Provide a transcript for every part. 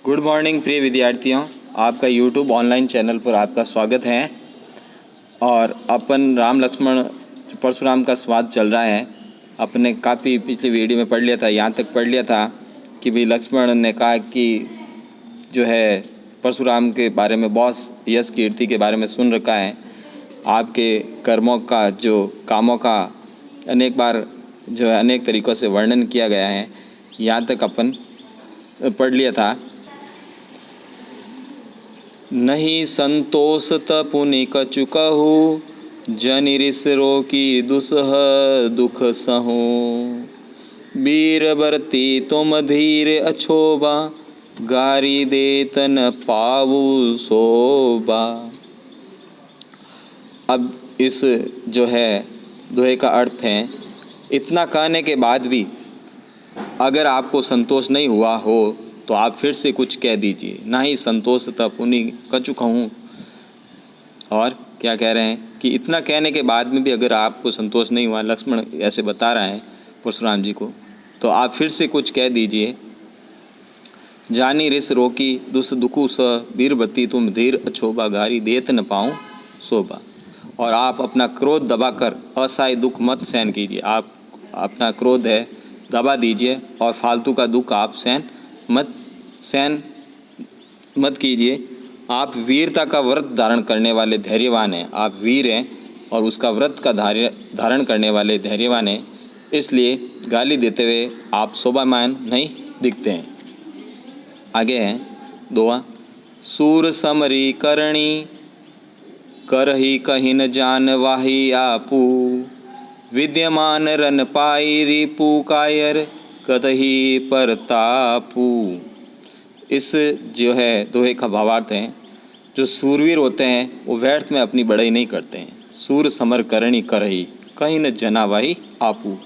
Good morning प्रिय विद्यार्थियों, आपका यूट्यूब ऑनलाइन चैनल पर आपका स्वागत है। और अपन राम लक्ष्मण परशुराम का संवाद चल रहा है। अपने काफ़ी पिछली वीडियो में पढ़ लिया था, यहाँ तक पढ़ लिया था कि भाई लक्ष्मण ने कहा कि जो है परशुराम के बारे में बहुत यश कीर्ति के बारे में सुन रखा है। आपके कर्मों का जो कामों का अनेक बार जो है अनेक तरीक़ों से वर्णन किया गया है, यहाँ तक अपन पढ़ लिया था। नहीं संतोषत पुनि कछु कहू, जनि रिस रोकी दुसह दुख सहू। वीर बरती तुम धीर अछोबा, गारी देत न पावु शोभा। अब इस जो है दोहे का अर्थ है, इतना कहने के बाद भी अगर आपको संतोष नहीं हुआ हो तो आप फिर से कुछ कह दीजिए। ना ही संतोष तथा पुनि कछु कहूँ। और क्या कह रहे हैं कि इतना कहने के बाद में भी अगर आपको संतोष नहीं हुआ, लक्ष्मण ऐसे बता रहा है परशुराम जी को, तो आप फिर से कुछ कह दीजिए। जानी रिस रोकी दुस दुखु स, वीरवती तुम धीर अछोबा, गारी देत न पाऊँ शोभा। और आप अपना क्रोध दबाकर असहाय दुख मत सहन कीजिए। आप अपना क्रोध है दबा दीजिए और फालतू का दुख आप सहन मत कीजिए। आप वीरता का व्रत धारण करने वाले धैर्यवान हैं। आप वीर हैं और उसका व्रत का धारण करने वाले धैर्यवान हैं, इसलिए गाली देते हुए आप शोभामान नहीं दिखते हैं। आगे है दोहा। सूर समरी करणी, करही कही न जान वाही आपू। विद्यमान रन पाई रिपु कायर, कतही परतापू। इस जो है दोहे का भावार्थ है, जो सूरवीर होते हैं वो व्यर्थ में अपनी बड़ाई नहीं करते हैं। सूर समर करणी करही, कहीं न जना वाही आपू।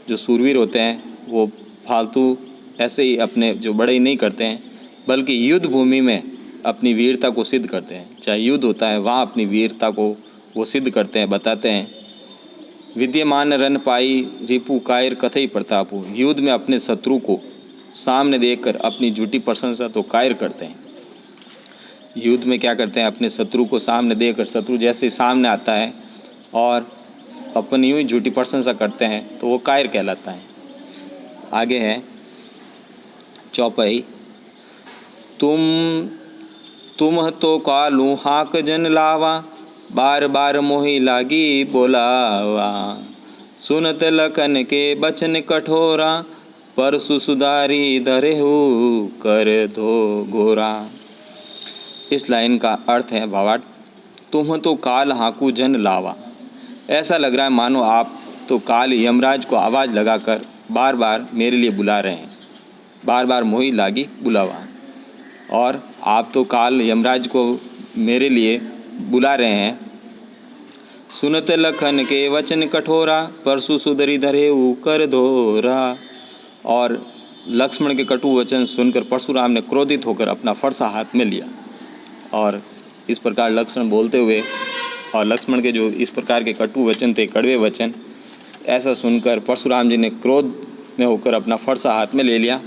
जो सूरवीर होते हैं वो फालतू ऐसे ही अपने जो बड़ाई नहीं करते हैं, बल्कि युद्ध भूमि में अपनी वीरता को सिद्ध करते हैं। चाहे युद्ध होता है वहाँ अपनी वीरता को वो सिद्ध करते हैं, बताते हैं। विद्यमान रन पाई रिपु कायर कथई प्रतापु। युद्ध में अपने शत्रु को सामने देखकर अपनी झूठी प्रशंसा तो कायर करते हैं। युद्ध में क्या करते हैं, अपने शत्रु को सामने देखकर, शत्रु जैसे सामने आता है और अपन यूं ही झूठी प्रशंसा करते हैं तो वो कायर कहलाता है। आगे है चौपाई। तुम तो कालू हाक जन लावा, बार बार मोही लागी बोलावा। सुनत लखन के बचन कठोरा, परसु सुधारी धरेहु कर धो गोरा। इस लाइन का अर्थ है भावार्थ, तुम तो काल हाकू जन लावा। ऐसा लग रहा है मानो आप तो काल यमराज को आवाज़ लगाकर बार बार मेरे लिए बुला रहे हैं। बार बार मोही लागी बुलावा। और आप तो काल यमराज को मेरे लिए बुला रहे हैं। सुनत लखन के वचन कठोरा, परसु सुधरी धरेहु कर धोरा। और लक्ष्मण के कटु वचन सुनकर परशुराम ने क्रोधित होकर अपना फरसा हाथ में लिया। और इस प्रकार लक्ष्मण बोलते हुए, और लक्ष्मण के जो इस प्रकार के कटु वचन थे, कड़वे वचन, ऐसा सुनकर परशुराम जी ने क्रोध में होकर अपना फरसा हाथ में ले लिया।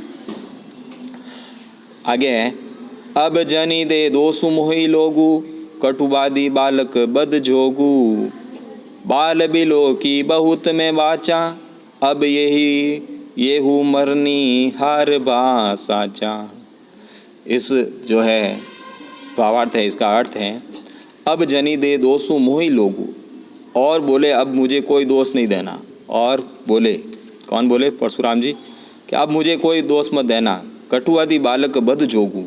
आगे है अब जनी दे दोसु मोहि लोगु, कटुवादी बालक बद जोगु। बाल बिलो की बहुत में बाचा, अब यही येहू मरनी हार बा साचा। इस जो है भावार्थ है, इसका अर्थ है अब जनी दे दोसु मोहि लोगु। और बोले अब मुझे कोई दोष नहीं देना। और बोले, कौन बोले? परशुराम जी, कि अब मुझे कोई दोष मत देना। कटुवादी बालक बद जोगु।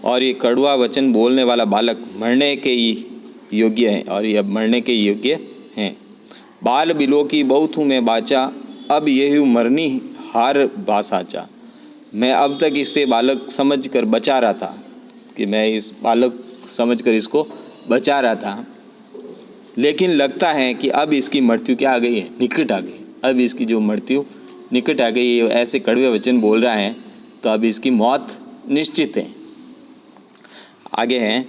और ये कड़वा वचन बोलने वाला बालक मरने के ही योग्य है, और ये अब मरने के योग्य हैं। बाल बिलो की बहुत हूँ मैं बाचा, अब यही मरनी हार बासाचा। मैं अब तक इससे बालक समझ कर बचा रहा था, कि मैं इस बालक समझ कर इसको बचा रहा था, लेकिन लगता है कि अब इसकी मृत्यु क्या आ गई है, निकट आ गई। अब इसकी जो मृत्यु निकट आ गई है, ऐसे कड़वे वचन बोल रहा है तो अब इसकी मौत निश्चित है। आगे है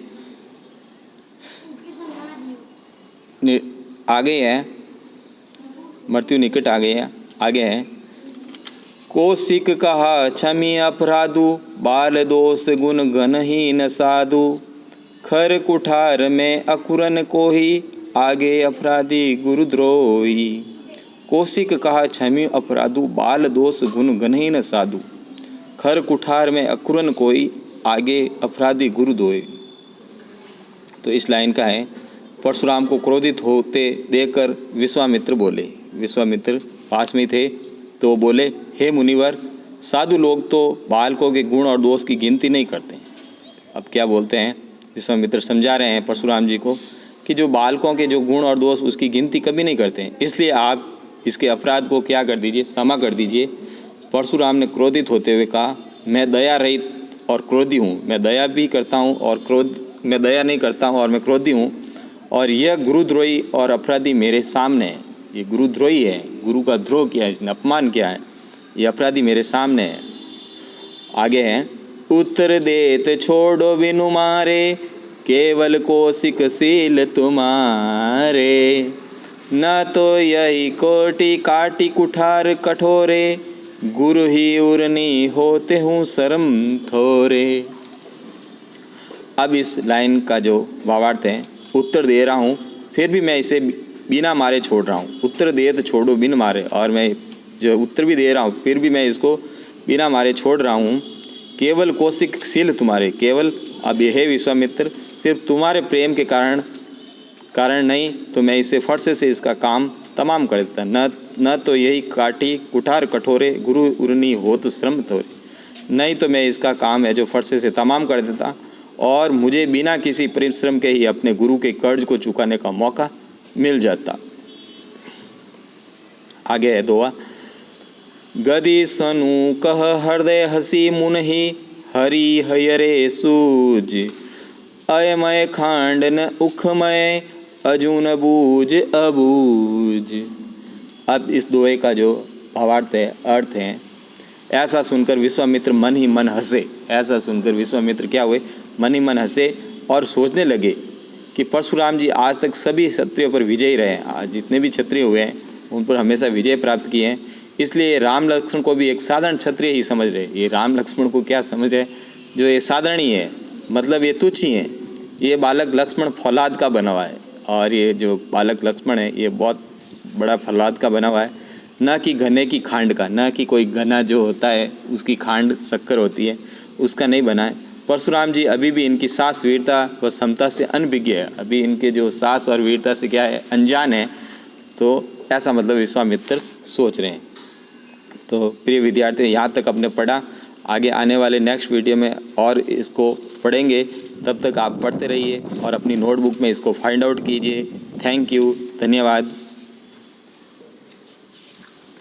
मृत्यु निकट आ गई है। आगे है कौशिक कहा क्षमी अपराधु, बाल दोष गुण गणहीन साधु। खर कुठार में अकुरन कोही, आगे अपराधी गुरुद्रोही। कौशिक कहा क्षमी अपराधु, बाल दोष गुण गणहीन साधु। खर कुठार में अकुरन कोई, आगे अपराधी गुरुद्रोही। तो इस लाइन का है, परशुराम को क्रोधित होते देखकर विश्वामित्र बोले, विश्वामित्र पास में थे तो बोले, हे मुनिवर, साधु लोग तो बालकों के गुण और दोष की गिनती नहीं करते। अब क्या बोलते हैं, विश्वामित्र समझा रहे हैं परशुराम जी को कि जो बालकों के जो गुण और दोष उसकी गिनती कभी नहीं करते हैं, इसलिए आप इसके अपराध को क्या कर दीजिए, क्षमा कर दीजिए। परशुराम ने क्रोधित होते हुए कहा, मैं दया रहित और क्रोधी हूँ, मैं दया भी करता हूँ और मैं दया नहीं करता हूँ और मैं क्रोधी हूँ, और यह गुरुद्रोही और अपराधी मेरे सामने है। ये गुरुद्रोही है, गुरु का द्रोह किया है इसने, अपमान किया है, ये अपराधी मेरे सामने है। आगे है, उत्तर देत छोड़ो बिनु मारे, केवल कौशिक सील तुम्हारे। न तो यही कोटि काटी कुठार कठोरे, गुरु ही उर्नी होते हूँ शर्म थोरे। अब इस लाइन का जो भावार्थ है, उत्तर दे रहा हूँ फिर भी मैं इसे बिना मारे छोड़ रहा हूँ। उत्तर दे तो छोड़ो बिन मारे, और मैं जो उत्तर भी दे रहा हूँ फिर भी मैं इसको बिना मारे छोड़ रहा हूँ। केवल कौशिक शील तुम्हारे, केवल अब यह है विश्वामित्र, सिर्फ तुम्हारे प्रेम के कारण नहीं तो मैं इसे फरसे से इसका काम तमाम कर देता। न तो यही काटी कुठार कठोरे, गुरु उर्नी हो तो श्रम थोरे। नहीं तो मैं इसका काम है जो फरसे से तमाम कर देता, और मुझे बिना किसी परिश्रम के ही अपने गुरु के कर्ज को चुकाने का मौका मिल जाता। आगे है दोहा, गदी सनु कह हृदय हसी मुनहि, हरि हयरे सूज। अयमय खांड न उखमय, अजून बूझ अबूझ। अब इस दोहे का जो भावार्थ है, अर्थ है, ऐसा सुनकर विश्वामित्र मन ही मन हंसे। ऐसा सुनकर विश्वामित्र क्या हुए, मन ही मन हंसे और सोचने लगे कि परशुराम जी आज तक सभी क्षत्रियों पर विजयी रहे, आज जितने भी क्षत्रिय हुए हैं उन पर हमेशा विजय प्राप्त किए हैं, इसलिए राम लक्ष्मण को भी एक साधारण क्षत्रिय ही समझ रहे। ये राम लक्ष्मण को क्या समझ रहे, जो ये साधारण ही है, मतलब ये तुच्छ ही है। ये बालक लक्ष्मण फौलाद का बना हुआ है, और ये जो बालक लक्ष्मण है ये बहुत बड़ा फौलाद का बना हुआ है, न कि घने की खांड का, न कि कोई घना जो होता है उसकी खांड शक्कर होती है उसका नहीं बना है। परशुराम जी अभी भी इनकी साहस वीरता व क्षमता से अनभिज्ञ है, अभी इनके जो साहस और वीरता से क्या है, अनजान है। तो ऐसा मतलब विश्वामित्र सोच रहे हैं। तो प्रिय विद्यार्थियों, यहाँ तक आपने पढ़ा, आगे आने वाले नेक्स्ट वीडियो में और इसको पढ़ेंगे। तब तक आप पढ़ते रहिए और अपनी नोटबुक में इसको फाइंड आउट कीजिए। थैंक यू, धन्यवाद।